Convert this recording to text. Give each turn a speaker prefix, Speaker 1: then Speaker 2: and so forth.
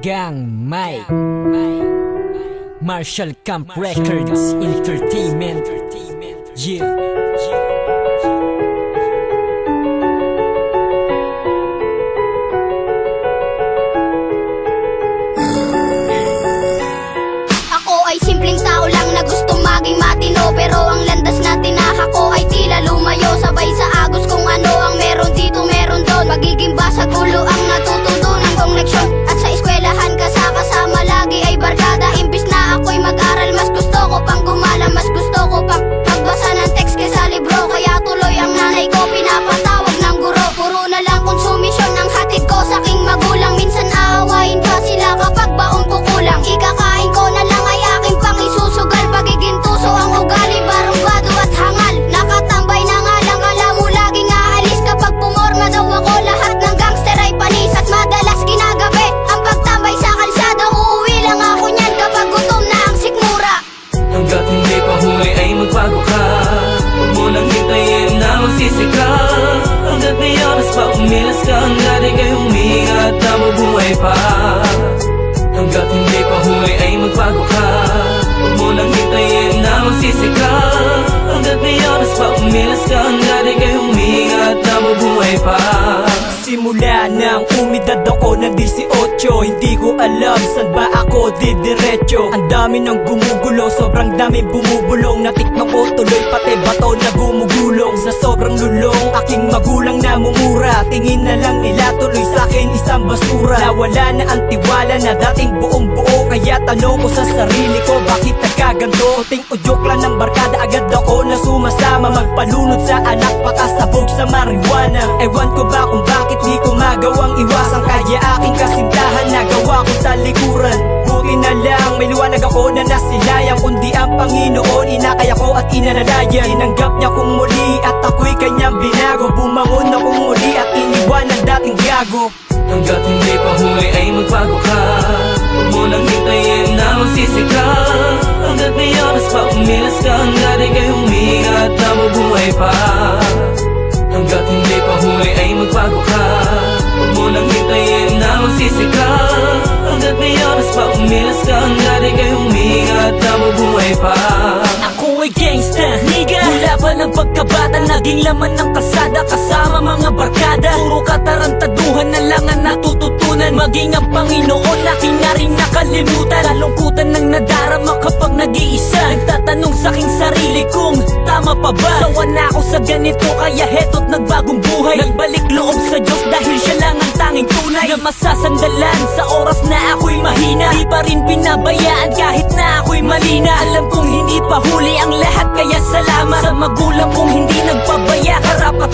Speaker 1: Gang Mike Marshall Camp Records Entertainment. Yeah.
Speaker 2: Ako ay simpleng tao lang na gusto maging matino, pero ang landas na tinahak ko ay tila lumayo. Sabay sa agos kung ano ang meron dito meron doon. Magiging basag ulo ang natututunan kong leksyon. At sa eskwelahan kasama lagi ay barkada. Imbis na ako'y mag-aral, mas gusto ko pang gumala. Mas gusto ko pang magbasa ng text kaysa libro. Kaya tuloy ang nanay ko pinapatawag ng guro. Puro na lang konsumisyon ang hatid ko sa aking magulang. Minsan aawain pa sila kapag baon ko kulang. Ikakain ko na lang ay aking pang isusugal. Pagiging tuso ang ugali, barumbado at hangal. Nakatambay na nga lang, alam mo laging aalis. Kapag pumorma daw ako, lahat ng gangster ay panis. At madalas ginagabi ang pagtambay sa kalsada. Uuwi lang ako niyan kapag gutom na ang sikmura.
Speaker 3: Hanggat hindi pa huli ay magbago ka. Huwag mo nang hintayin na magsisika. Hanggat may oras pa umilas ka. Hanggat ika'y huminga at nabubuhay pa. Hanggat hindi pa huli ay magbago ka. Huwag mo nang hintayin na magsisika. Hanggat may oras pa umilas ka. Hanggat ika'y huminga at nabubuhay pa.
Speaker 4: Simula nang umidad ako ng 18, hindi ko alam saan ba ako didiretso. Ang dami ng gumugulo, sobrang dami bumubulong. Natikman ko tuloy pati bato na gumugulong. Sa sobrang lulong, aking magulang namumura. Tingin na lang nila tuloy sa'kin isang basura. Nawala na ang tiwala na dating buong buo. Kaya tanong ko sa sarili ko, bakit nagkaganto? Ting udyok lang ng barkada, agad ako na sumasama. Magpalunod sa anak, pakasabog sa marijuana. Ewan ko ba kung bakit di ko magawang iwasan. Kaya aking kasintahan nagawa ko talikuran. Buti na lang may liwanag ako na nasilayang. Kundi ang Panginoon inakaya ko at inalalayan. Tinanggap niya kong muli at ako'y kanyang binago. Bumangon akong muli at iniwan ang dating gago.
Speaker 3: Hanggat hindi pa huli ay magbago ka. Huwag mo nang hintayin na magsisika. Hanggat may oras pa umilas ka. Hanggat ika'y huminga at nabubuhay pa. Hanggat hindi pa huli ay magbago ka. Huwag mo nang hintayin na magsisika. Hanggat may oras pa umilas ka. Hanggat ika'y huminga at nabubuhay pa.
Speaker 4: Ako ay gangsta, nigga. Mula pa ng pagkabata, naging laman ng kalsada kasama mga barkada. Puro katarantaduhan na lang ang natututunan. Maging ang Panginoon, aking na rin nakalimutan. Kalungkutan ng nadarama kapag nag-iisa. Nagtatanong sa aking sarili kung tama pa ba. Sawa na ako sa ganito, kaya heto't nagbagong buhay. Nagbalik loob sa Diyos dahil siya lang ang tanging tunay na masasandalan sa oras na ako'y mahina. Di pa rin pinabayaan kahit na ako'y malina. Alam kong hindi pa huli ang lahat, kaya salamat sa magulang kong hindi nagpabaya. Karapat